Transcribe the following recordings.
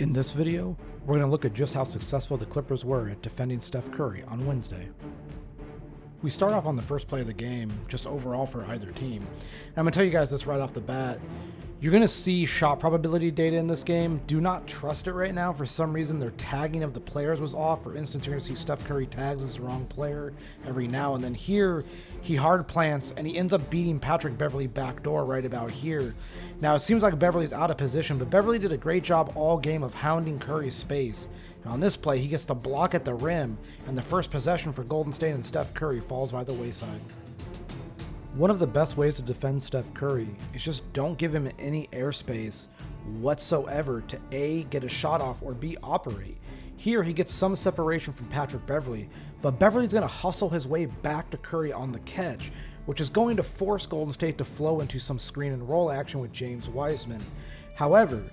In this video, we're going to look at just how successful the Clippers were at defending Steph Curry on Wednesday. We start off on the first play of the game, just overall for either team. And I'm going to tell you guys this right off the bat. You're going to see shot probability data in this game. Do not trust it right now. For some reason, their tagging of the players was off. For instance, you're going to see Steph Curry tags as the wrong player every now and then. Here, he hard plants, and he ends up beating Patrick Beverley backdoor right about here. Now, it seems like Beverley's out of position, but Beverley did a great job all game of hounding Curry's space. And on this play, he gets to block at the rim, and the first possession for Golden State and Steph Curry falls by the wayside. One of the best ways to defend Steph Curry is just don't give him any airspace whatsoever to A, get a shot off, or B, operate. Here, he gets some separation from Patrick Beverley, but Beverley's going to hustle his way back to Curry on the catch, which is going to force Golden State to flow into some screen and roll action with James Wiseman. However,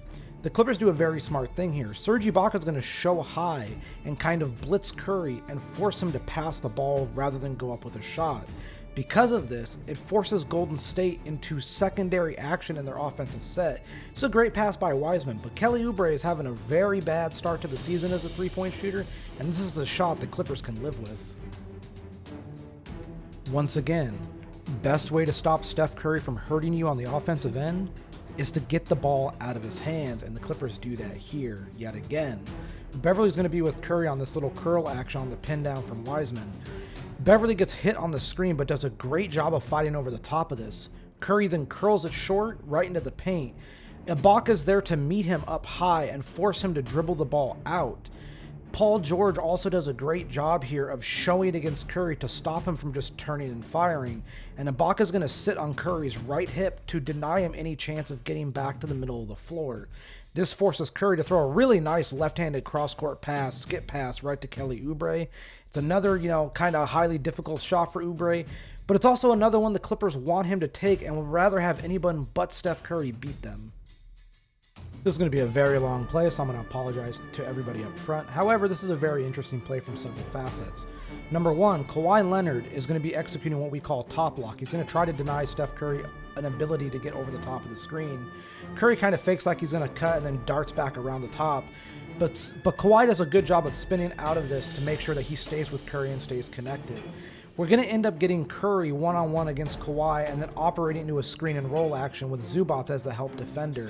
the Clippers do a very smart thing here. Serge Ibaka is going to show high and kind of blitz Curry and force him to pass the ball rather than go up with a shot. Because of this, it forces Golden State into secondary action in their offensive set. It's a great pass by Wiseman, but Kelly Oubre is having a very bad start to the season as a three-point shooter, and this is a shot the Clippers can live with. Once again, best way to stop Steph Curry from hurting you on the offensive end is to get the ball out of his hands, and the Clippers do that here yet again. Beverley's going to be with Curry on this little curl action on the pin down from Wiseman. Beverley gets hit on the screen but does a great job of fighting over the top of this. Curry then curls it short right into the paint. Ibaka's there to meet him up high and force him to dribble the ball out. Paul George also does a great job here of showing against Curry to stop him from just turning and firing, and Ibaka's going to sit on Curry's right hip to deny him any chance of getting back to the middle of the floor. This forces Curry to throw a really nice left-handed cross-court pass, skip pass right to Kelly Oubre. It's another, kind of highly difficult shot for Oubre, but it's also another one the Clippers want him to take and would rather have anyone but Steph Curry beat them. This is going to be a very long play, so I'm going to apologize to everybody up front. However, this is a very interesting play from several facets. Number one, Kawhi Leonard is going to be executing what we call top lock. He's going to try to deny Steph Curry an ability to get over the top of the screen. Curry kind of fakes like he's going to cut and then darts back around the top. But Kawhi does a good job of spinning out of this to make sure that he stays with Curry and stays connected. We're going to end up getting Curry one-on-one against Kawhi and then operating into a screen and roll action with Zubac as the help defender.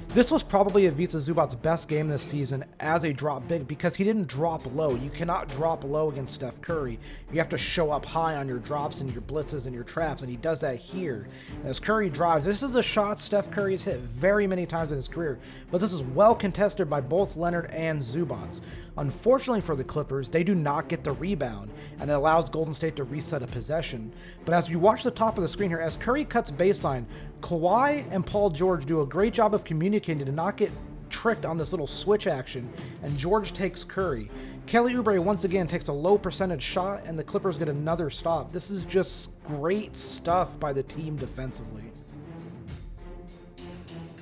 This was probably Ivica Zubac's best game this season as a drop big because he didn't drop low. You cannot drop low against Steph Curry. You have to show up high on your drops and your blitzes and your traps, and he does that here. As Curry drives, this is a shot Steph Curry has hit very many times in his career, but this is well contested by both Leonard and Zubac. Unfortunately for the Clippers, they do not get the rebound, and it allows Golden State to reset a possession. But as you watch the top of the screen here, as Curry cuts baseline, Kawhi and Paul George do a great job of communicating to not get tricked on this little switch action, and George takes Curry. Kelly Oubre once again takes a low percentage shot, and the Clippers get another stop. This is just great stuff by the team defensively.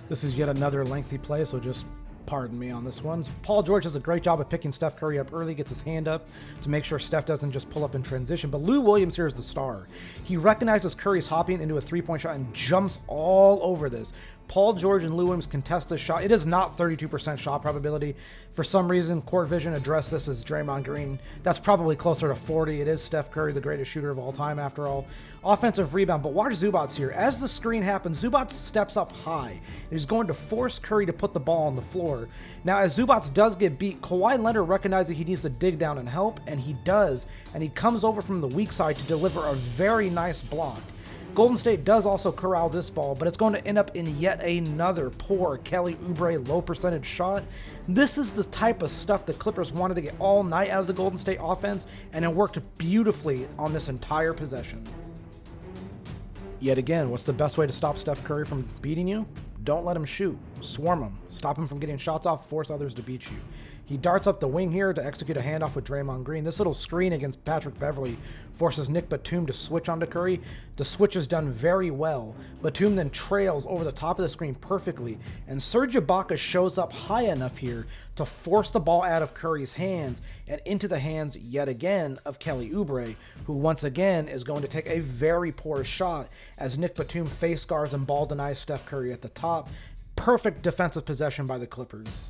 This is yet another lengthy play, so just pardon me on this one. Paul George does a great job of picking Steph Curry up early, gets his hand up to make sure Steph doesn't just pull up in transition. But Lou Williams here is the star. He recognizes Curry's hopping into a three-point shot and jumps all over this. Paul George and Lou Williams contest this shot. It is not 32% shot probability. For some reason, Court Vision addressed this as Draymond Green. That's probably closer to 40. It is Steph Curry, the greatest shooter of all time, after all. Offensive rebound, but watch Zubac here. As the screen happens, Zubac steps up high. He's going to force Curry to put the ball on the floor. Now, as Zubac does get beat, Kawhi Leonard recognizes he needs to dig down and help, and he does, and he comes over from the weak side to deliver a very nice block. Golden State does also corral this ball, but it's going to end up in yet another poor Kelly Oubre low percentage shot. This is the type of stuff the Clippers wanted to get all night out of the Golden State offense, and it worked beautifully on this entire possession. Yet again, what's the best way to stop Steph Curry from beating you? Don't let him shoot. Swarm him. Stop him from getting shots off. Force others to beat you. He darts up the wing here to execute a handoff with Draymond Green. This little screen against Patrick Beverley forces Nick Batum to switch onto Curry. The switch is done very well. Batum then trails over the top of the screen perfectly, and Serge Ibaka shows up high enough here to force the ball out of Curry's hands and into the hands yet again of Kelly Oubre, who once again is going to take a very poor shot as Nick Batum face guards and ball denies Steph Curry at the top. Perfect defensive possession by the Clippers.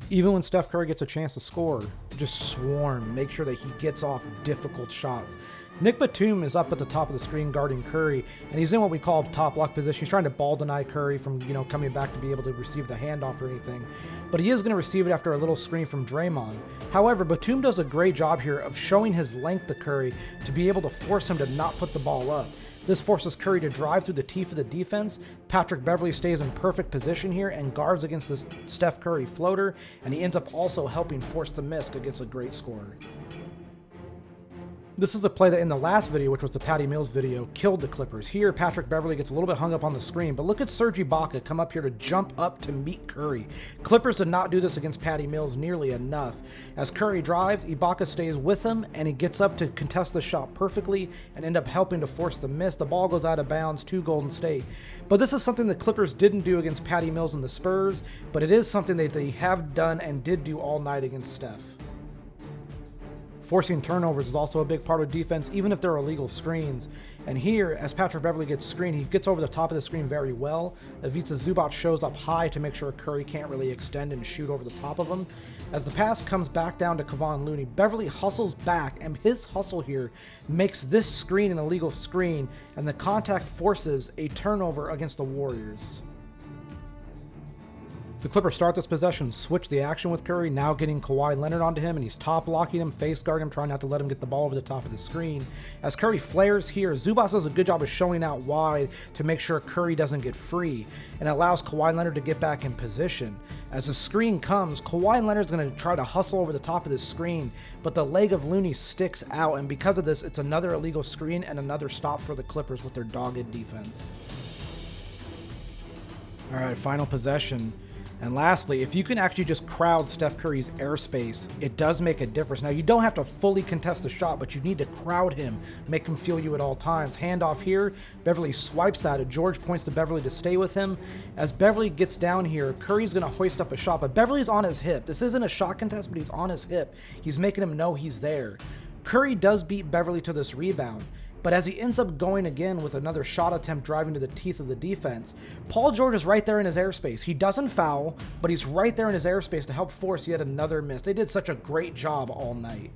Even when Steph Curry gets a chance to score, just swarm, make sure that he gets off difficult shots. Nick Batum is up at the top of the screen guarding Curry, and he's in what we call top lock position. He's trying to ball deny Curry from, coming back to be able to receive the handoff or anything. But he is going to receive it after a little screen from Draymond. However, Batum does a great job here of showing his length to Curry to be able to force him to not put the ball up. This forces Curry to drive through the teeth of the defense. Patrick Beverley stays in perfect position here and guards against this Steph Curry floater, and he ends up also helping force the miss against a great scorer. This is the play that in the last video, which was the Patty Mills video, killed the Clippers. Here, Patrick Beverley gets a little bit hung up on the screen, but look at Serge Ibaka come up here to jump up to meet Curry. Clippers did not do this against Patty Mills nearly enough. As Curry drives, Ibaka stays with him, and he gets up to contest the shot perfectly and end up helping to force the miss. The ball goes out of bounds to Golden State. But this is something the Clippers didn't do against Patty Mills and the Spurs, but it is something that they have done and did do all night against Steph. Forcing turnovers is also a big part of defense, even if they're illegal screens. And here, as Patrick Beverley gets screened, he gets over the top of the screen very well. Ivica Zubac shows up high to make sure Curry can't really extend and shoot over the top of him. As the pass comes back down to Kevon Looney, Beverley hustles back, and his hustle here makes this screen an illegal screen, and the contact forces a turnover against the Warriors. The Clippers start this possession, switch the action with Curry, now getting Kawhi Leonard onto him, and he's top blocking him, face guarding him, trying not to let him get the ball over the top of the screen. As Curry flares here, Zubac does a good job of showing out wide to make sure Curry doesn't get free, and allows Kawhi Leonard to get back in position. As the screen comes, Kawhi Leonard's going to try to hustle over the top of this screen, but the leg of Looney sticks out, and because of this, it's another illegal screen and another stop for the Clippers with their dogged defense. All right, final possession. And lastly, if you can actually just crowd Steph Curry's airspace, it does make a difference. Now, you don't have to fully contest the shot, but you need to crowd him, make him feel you at all times. Handoff here, Beverley swipes at it. George points to Beverley to stay with him. As Beverley gets down here, Curry's going to hoist up a shot, but Beverley's on his hip. This isn't a shot contest, but he's on his hip. He's making him know he's there. Curry does beat Beverley to this rebound. But as he ends up going again with another shot attempt driving to the teeth of the defense, Paul George is right there in his airspace. He doesn't foul, but he's right there in his airspace to help force yet another miss. They did such a great job all night.